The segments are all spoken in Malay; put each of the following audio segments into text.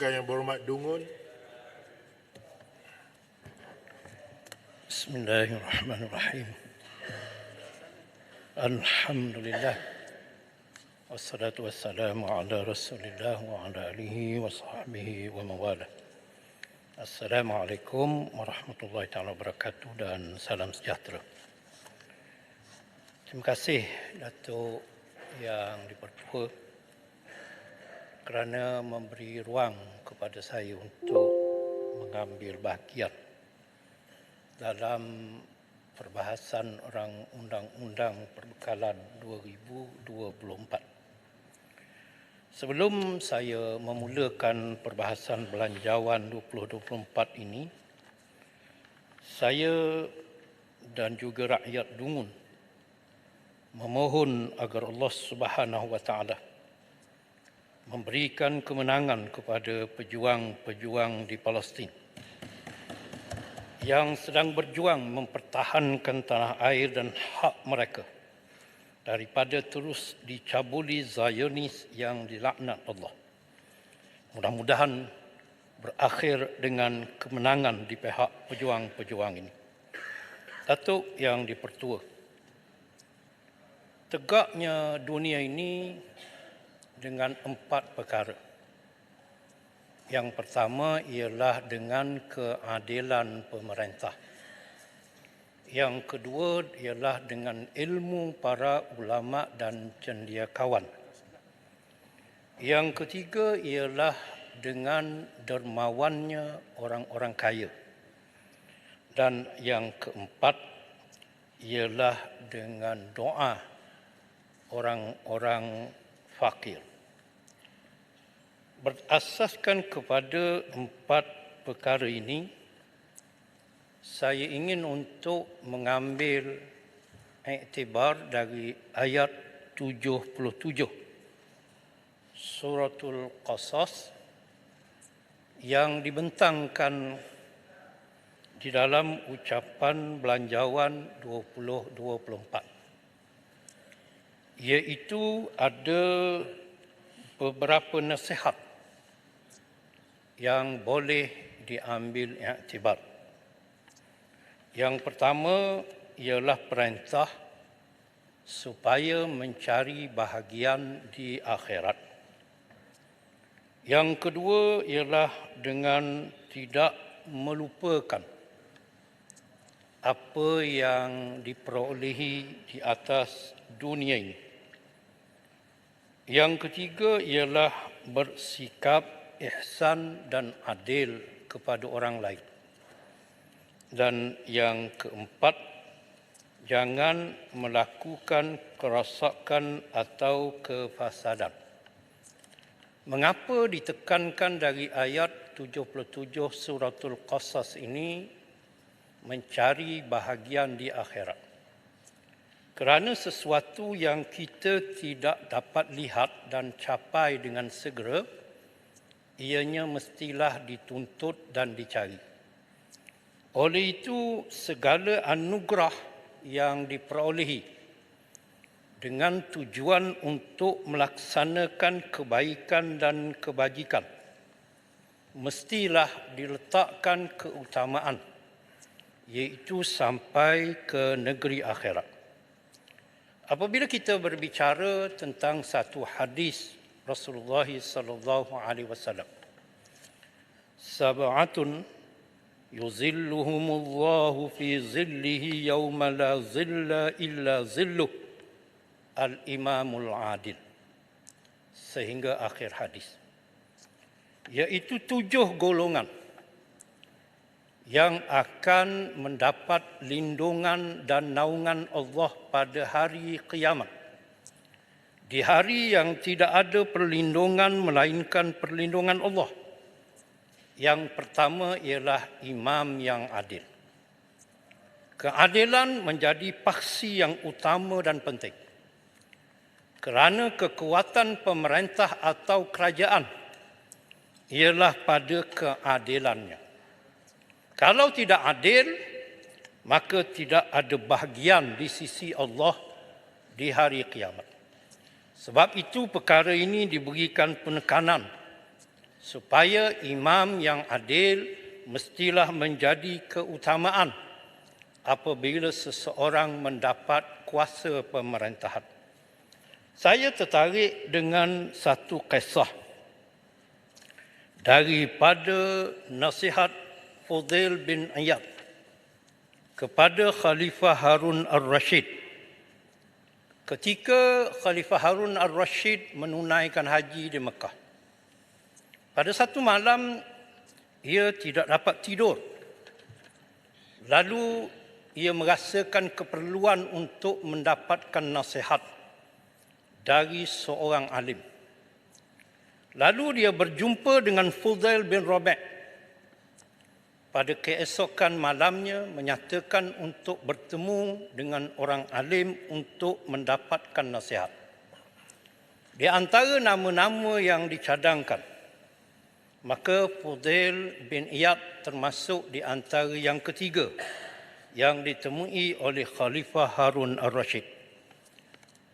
Yang berhormat Dungun. Bismillahirrahmanirrahim. Alhamdulillah. Wassalatu wassalamu ala Rasulillah wa ala alihi wa sahbihi wa mawala. Assalamualaikum warahmatullahi taala wabarakatuh dan salam sejahtera. Terima kasih Datuk Yang Dipertua kerana memberi ruang kepada saya untuk mengambil bahagian dalam perbahasan Rang Undang-Undang Perbekalan 2024. Sebelum saya memulakan perbahasan Belanjawan 2024 ini, saya dan juga rakyat Dungun memohon agar Allah Subhanahu wa taala memberikan kemenangan kepada pejuang-pejuang di Palestin yang sedang berjuang mempertahankan tanah air dan hak mereka daripada terus dicabuli Zionis yang dilaknat Allah. Mudah-mudahan berakhir dengan kemenangan di pihak pejuang-pejuang ini. Datuk Yang Dipertua, tegaknya dunia ini dengan 4 perkara. Yang pertama ialah dengan keadilan pemerintah. Yang kedua ialah dengan ilmu para ulama dan cendekiawan. Yang ketiga ialah dengan dermawannya orang-orang kaya. Dan yang keempat ialah dengan doa orang-orang fakir. Berasaskan kepada 4 perkara ini, saya ingin untuk mengambil iktibar dari ayat 77 Suratul Qasas yang dibentangkan di dalam ucapan Belanjawan 2024, iaitu ada beberapa nasihat yang boleh diambil iktibar. Yang pertama ialah perintah supaya mencari bahagian di akhirat. Yang kedua ialah dengan tidak melupakan apa yang diperolehi di atas dunia ini. Yang ketiga ialah bersikap ihsan dan adil kepada orang lain. Dan yang keempat, jangan melakukan kerosakan atau kefasadan. Mengapa ditekankan dari ayat 77 Suratul Qasas ini mencari bahagian di akhirat? Kerana sesuatu yang kita tidak dapat lihat dan capai dengan segera, ianya mestilah dituntut dan dicari. Oleh itu, segala anugerah yang diperolehi dengan tujuan untuk melaksanakan kebaikan dan kebajikan mestilah diletakkan keutamaan, iaitu sampai ke negeri akhirat. Apabila kita berbicara tentang satu hadis Rasulullah sallallahu alaihi wasallam, sab'atun yuzilluhumullahu fi zillihi yawma la zilla illa zilluh, al-imamul adil, sehingga akhir hadis, iaitu 7 golongan yang akan mendapat lindungan dan naungan Allah pada hari kiamat. Di hari yang tidak ada perlindungan melainkan perlindungan Allah. Yang pertama ialah imam yang adil. Keadilan menjadi paksi yang utama dan penting. Kerana kekuatan pemerintah atau kerajaan ialah pada keadilannya. Kalau tidak adil, maka tidak ada bahagian di sisi Allah di hari kiamat. Sebab itu perkara ini diberikan penekanan supaya imam yang adil mestilah menjadi keutamaan apabila seseorang mendapat kuasa pemerintahan. Saya tertarik dengan satu kisah daripada nasihat Fudail bin Iyad kepada Khalifah Harun al-Rashid. Ketika Khalifah Harun al-Rashid menunaikan haji di Mekah, pada satu malam ia tidak dapat tidur. Lalu ia merasakan keperluan untuk mendapatkan nasihat dari seorang alim. Lalu dia berjumpa dengan Fudail bin Rabi'. Pada keesokan malamnya menyatakan untuk bertemu dengan orang alim untuk mendapatkan nasihat. Di antara nama-nama yang dicadangkan, maka Fudail bin Iyad termasuk di antara yang ketiga yang ditemui oleh Khalifah Harun al-Rashid.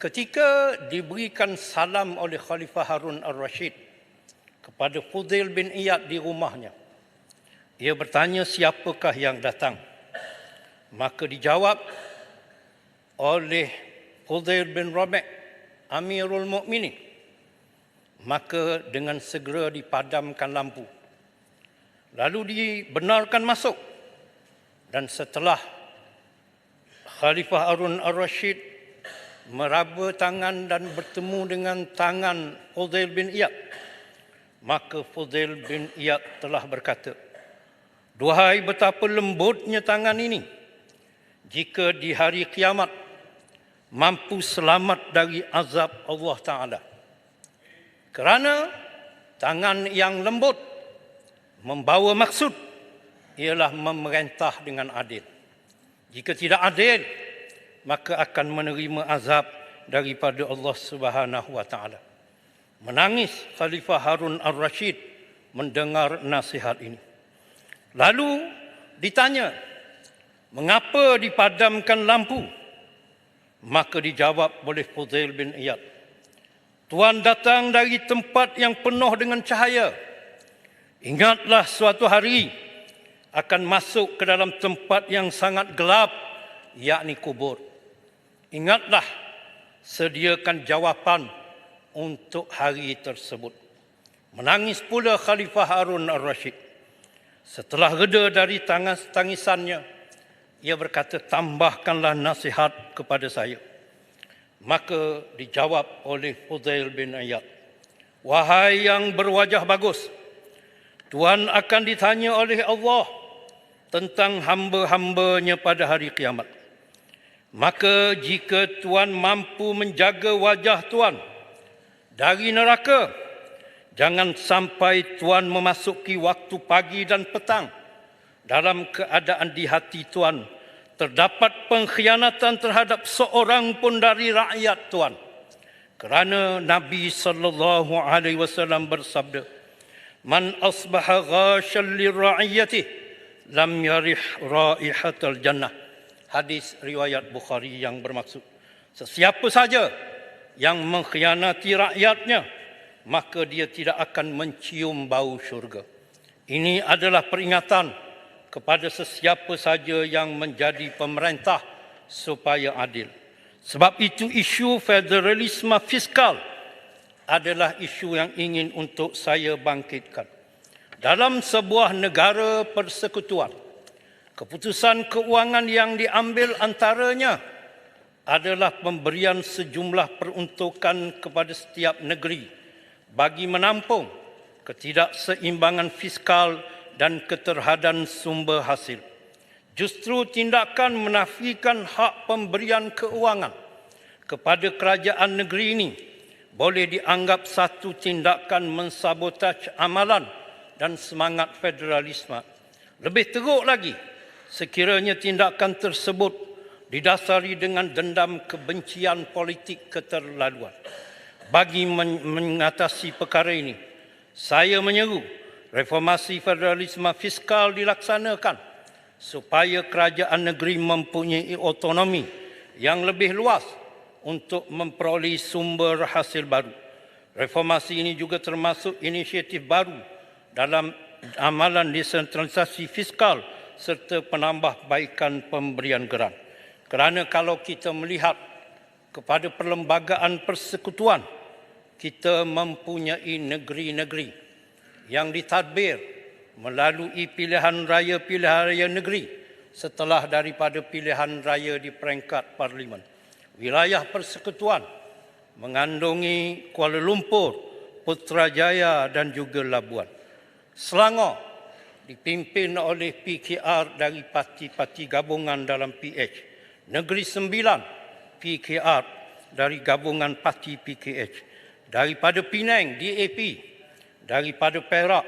Ketika diberikan salam oleh Khalifah Harun al-Rashid kepada Fudail bin Iyad di rumahnya, ia bertanya siapakah yang datang. Maka dijawab oleh Fudail bin Rabi', Amirul Mukminin. Maka dengan segera dipadamkan lampu. Lalu dibenarkan masuk. Dan setelah Khalifah Harun al-Rashid meraba tangan dan bertemu dengan tangan Fudail bin Iyad, maka Fudail bin Iyad telah berkata, "Duhai, betapa lembutnya tangan ini jika di hari kiamat mampu selamat dari azab Allah Ta'ala. Kerana tangan yang lembut membawa maksud ialah memerintah dengan adil. Jika tidak adil, maka akan menerima azab daripada Allah Subhanahu wa Ta'ala." Menangis Khalifah Harun al-Rashid mendengar nasihat ini. Lalu ditanya, mengapa dipadamkan lampu? Maka dijawab oleh Fudail bin Iyad, "Tuan datang dari tempat yang penuh dengan cahaya. Ingatlah suatu hari akan masuk ke dalam tempat yang sangat gelap, yakni kubur. Ingatlah, sediakan jawapan untuk hari tersebut." Menangis pula Khalifah Harun al-Rashid. Setelah reda dari tangisannya, ia berkata, "Tambahkanlah nasihat kepada saya." Maka dijawab oleh Fudail bin Iyad, "Wahai yang berwajah bagus, Tuan akan ditanya oleh Allah tentang hamba-hambanya pada hari kiamat. Maka jika Tuan mampu menjaga wajah Tuan dari neraka, jangan sampai Tuan memasuki waktu pagi dan petang dalam keadaan di hati Tuan terdapat pengkhianatan terhadap seorang pun dari rakyat Tuan. Kerana Nabi SAW bersabda, "Man asbaha ghasyan lira'iyatih lam yarih raihatal jannah." Hadis riwayat Bukhari yang bermaksud, sesiapa saja yang mengkhianati rakyatnya, maka dia tidak akan mencium bau syurga. Ini adalah peringatan kepada sesiapa saja yang menjadi pemerintah supaya adil. Sebab itu isu federalisme fiskal adalah isu yang ingin untuk saya bangkitkan. Dalam sebuah negara persekutuan, keputusan keuangan yang diambil antaranya adalah pemberian sejumlah peruntukan kepada setiap negeri bagi menampung ketidakseimbangan fiskal dan keterhadan sumber hasil. Justru tindakan menafikan hak pemberian keuangan kepada kerajaan negeri ini boleh dianggap satu tindakan mensabotaj amalan dan semangat federalisme. Lebih teruk lagi, sekiranya tindakan tersebut didasari dengan dendam kebencian politik keterlaluan. Bagi mengatasi perkara ini, saya menyeru reformasi federalisme fiskal dilaksanakan supaya kerajaan negeri mempunyai otonomi yang lebih luas untuk memperoleh sumber hasil baru. Reformasi ini juga termasuk inisiatif baru dalam amalan desentralisasi fiskal serta penambahbaikan pemberian geran. Kerana kalau kita melihat kepada perlembagaan persekutuan, kita mempunyai negeri-negeri yang ditadbir melalui pilihan raya negeri setelah daripada pilihan raya di peringkat parlimen. Wilayah persekutuan mengandungi Kuala Lumpur, Putrajaya dan juga Labuan. Selangor dipimpin oleh PKR dari parti-parti gabungan dalam PH. Negeri Sembilan PKR dari gabungan parti PKH. Daripada Penang DAP, daripada Perak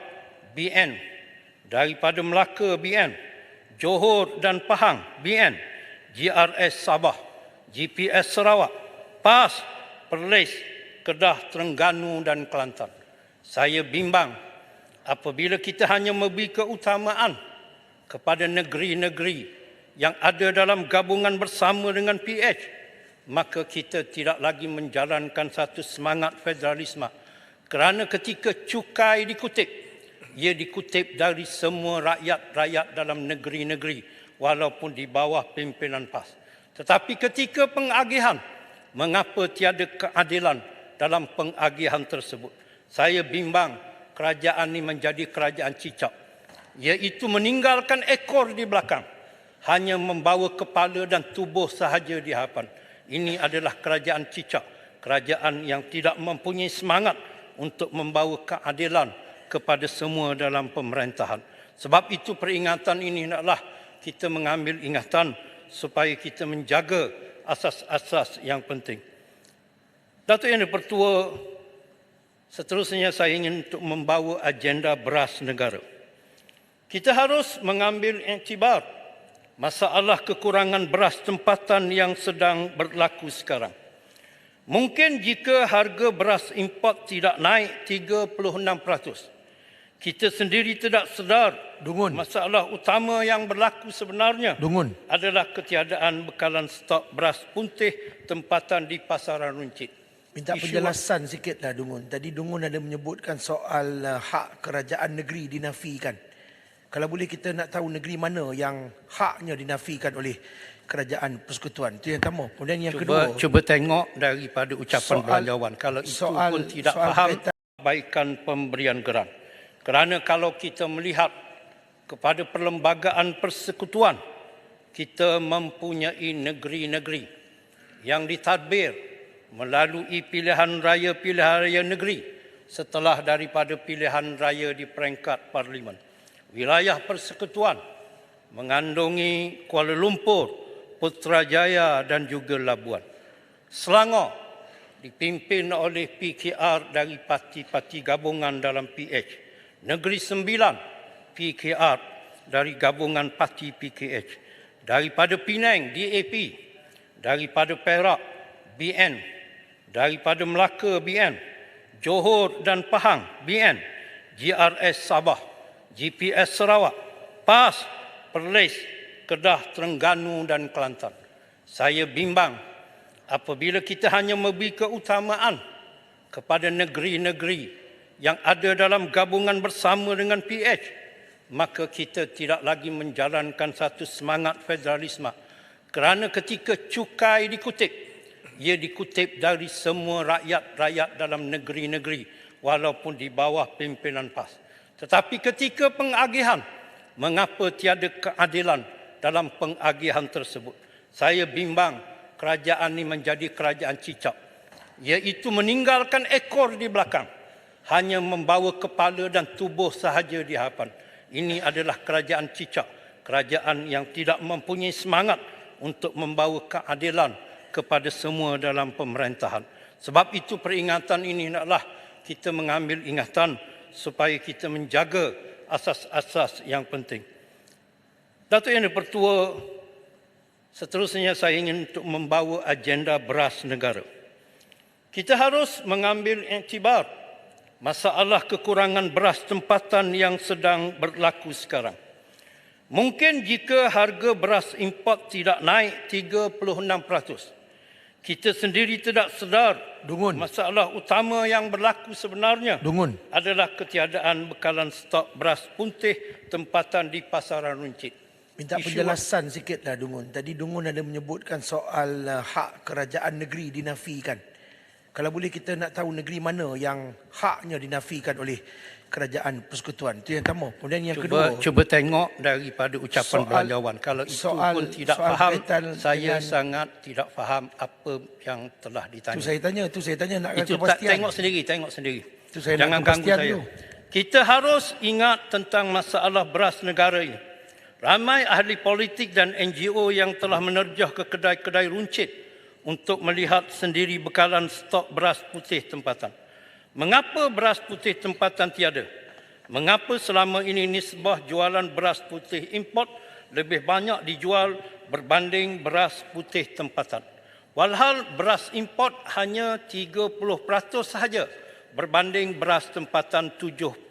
BN, daripada Melaka BN, Johor dan Pahang BN, GRS Sabah, GPS Sarawak, PAS, Perlis, Kedah, Terengganu dan Kelantan. Saya bimbang apabila kita hanya memberi keutamaan kepada negeri-negeri yang ada dalam gabungan bersama dengan PH, maka kita tidak lagi menjalankan satu semangat federalisme. Kerana ketika cukai dikutip, ia dikutip dari semua rakyat-rakyat dalam negeri-negeri walaupun di bawah pimpinan PAS. Tetapi ketika pengagihan, mengapa tiada keadilan dalam pengagihan tersebut? Saya bimbang kerajaan ini menjadi kerajaan cicak, iaitu meninggalkan ekor di belakang, hanya membawa kepala dan tubuh sahaja di hadapan. Ini adalah kerajaan cicak, kerajaan yang tidak mempunyai semangat untuk membawa keadilan kepada semua dalam pemerintahan. Sebab itu peringatan ini hendaklah kita mengambil ingatan supaya kita menjaga asas-asas yang penting. Datuk Yang di-Pertua, seterusnya saya ingin untuk membawa agenda beras negara. Kita harus mengambil iktibar masalah kekurangan beras tempatan yang sedang berlaku sekarang. Mungkin jika harga beras import tidak naik 36%, kita sendiri tidak sedar masalah utama yang berlaku sebenarnya adalah ketiadaan bekalan stok beras putih tempatan di pasaran runcit. Minta penjelasan sikitlah Dungun. Tadi Dungun ada menyebutkan soal hak kerajaan negeri dinafikan. Kalau boleh kita nak tahu negeri mana yang haknya dinafikan oleh kerajaan persekutuan. Itu yang pertama. Kemudian yang kedua. Cuba tengok daripada ucapan belanjawan. Kalau itu pun tidak faham baikan pemberian geran. Kerana kalau kita melihat kepada perlembagaan persekutuan, kita mempunyai negeri-negeri yang ditadbir melalui pilihan raya negeri setelah daripada pilihan raya di peringkat parlimen. Wilayah persekutuan mengandungi Kuala Lumpur, Putrajaya dan juga Labuan. Selangor dipimpin oleh PKR dari parti-parti gabungan dalam PH. Negeri Sembilan PKR dari gabungan parti PKH. Daripada Penang DAP, daripada Perak BN, daripada Melaka BN, Johor dan Pahang BN, GRS Sabah, GPS Sarawak, PAS, Perlis, Kedah, Terengganu dan Kelantan. Saya bimbang apabila kita hanya memberi keutamaan kepada negeri-negeri yang ada dalam gabungan bersama dengan PH, maka kita tidak lagi menjalankan satu semangat federalisme. Kerana ketika cukai dikutip, ia dikutip dari semua rakyat-rakyat dalam negeri-negeri walaupun di bawah pimpinan PAS. Tetapi ketika pengagihan, mengapa tiada keadilan dalam pengagihan tersebut? Saya bimbang kerajaan ini menjadi kerajaan cicak, iaitu meninggalkan ekor di belakang, hanya membawa kepala dan tubuh sahaja di hadapan. Ini adalah kerajaan cicak, kerajaan yang tidak mempunyai semangat untuk membawa keadilan kepada semua dalam pemerintahan. Sebab itu peringatan ini hendaklah kita mengambil ingatan supaya kita menjaga asas-asas yang penting. Datuk Yang di-Pertua, seterusnya saya ingin untuk membawa agenda beras negara. Kita harus mengambil iktibar masalah kekurangan beras tempatan yang sedang berlaku sekarang. Mungkin jika harga beras import tidak naik 36%, Kita sendiri tidak sedar Dungun. masalah utama yang berlaku sebenarnya Dungun. adalah ketiadaan bekalan stok beras putih tempatan di pasaran runcit. Minta penjelasan sikitlah Dungun. Tadi Dungun ada menyebutkan soal hak kerajaan negeri dinafikan. Kalau boleh kita nak tahu negeri mana yang haknya dinafikan oleh kerajaan persekutuan. Itu yang pertama. Kemudian yang kedua. Cuba tengok daripada ucapan belanjawan. Kalau itu pun tidak faham, saya sangat tidak faham apa yang telah ditanya. Itu saya tanya nak itu kepastian. tengok sendiri. Itu saya Jangan nak ganggu kepastian saya. tu. Kita harus ingat tentang masalah beras negara ini. Ramai ahli politik dan NGO yang telah menerjah ke kedai-kedai runcit untuk melihat sendiri bekalan stok beras putih tempatan. Mengapa beras putih tempatan tiada? Mengapa selama ini nisbah jualan beras putih import lebih banyak dijual berbanding beras putih tempatan? Walhal beras import hanya 30% sahaja berbanding beras tempatan 70%.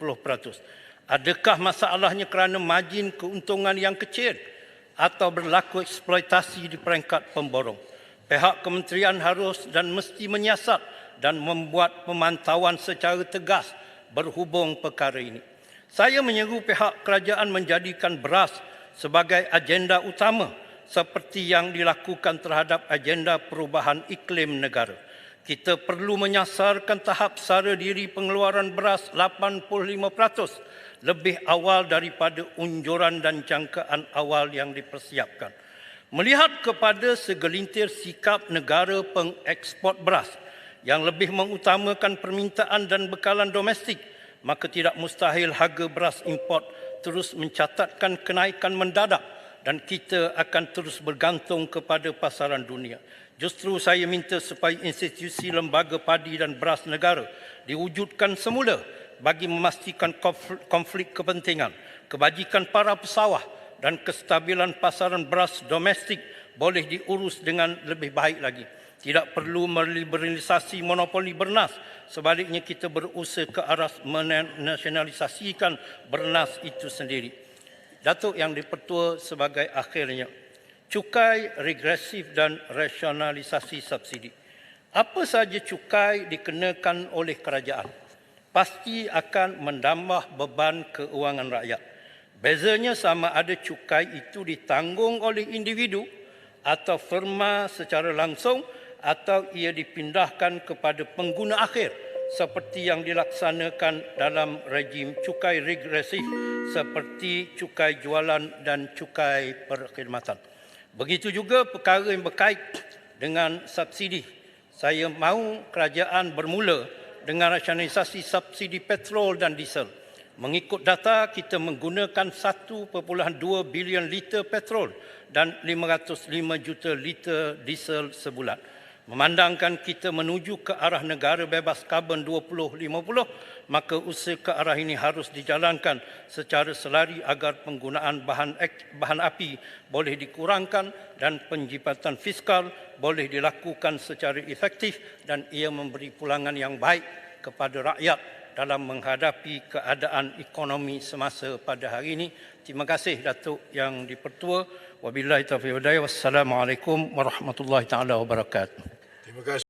Adakah masalahnya kerana margin keuntungan yang kecil atau berlaku eksploitasi di peringkat pemborong? Pihak kementerian harus dan mesti menyiasat dan membuat pemantauan secara tegas berhubung perkara ini. Saya menyeru pihak kerajaan menjadikan beras sebagai agenda utama seperti yang dilakukan terhadap agenda perubahan iklim negara. Kita perlu menyasarkan tahap sara diri pengeluaran beras 85% lebih awal daripada unjuran dan jangkaan awal yang dipersiapkan. Melihat kepada segelintir sikap negara pengeksport beras yang lebih mengutamakan permintaan dan bekalan domestik, maka tidak mustahil harga beras import terus mencatatkan kenaikan mendadak dan kita akan terus bergantung kepada pasaran dunia. Justru saya minta supaya institusi lembaga padi dan beras negara diwujudkan semula bagi memastikan konflik kepentingan, kebajikan para pesawah dan kestabilan pasaran beras domestik boleh diurus dengan lebih baik lagi. Tidak perlu meliberalisasi monopoli bernas. Sebaliknya kita berusaha ke arah menasionalisasikan bernas itu sendiri. Datuk Yang di-Pertua sebagai akhirnya, cukai regresif dan rasionalisasi subsidi. Apa saja cukai dikenakan oleh kerajaan pasti akan menambah beban keuangan rakyat. Bezanya sama ada cukai itu ditanggung oleh individu atau firma secara langsung atau ia dipindahkan kepada pengguna akhir seperti yang dilaksanakan dalam rejim cukai regresif seperti cukai jualan dan cukai perkhidmatan. Begitu juga perkara yang berkait dengan subsidi. Saya mahu kerajaan bermula dengan rasionalisasi subsidi petrol dan diesel. Mengikut data, kita menggunakan 1.2 bilion liter petrol dan 505 juta liter diesel sebulan. Memandangkan kita menuju ke arah negara bebas karbon 2050, maka usaha ke arah ini harus dijalankan secara selari agar penggunaan bahan api boleh dikurangkan dan penjimatan fiskal boleh dilakukan secara efektif dan ia memberi pulangan yang baik kepada rakyat dalam menghadapi keadaan ekonomi semasa pada hari ini. Terima kasih Datuk Yang di-Pertua. Wabillahi taufiq wal hidayah. Wassalamualaikum warahmatullahi taala wabarakatuh. Terima kasih.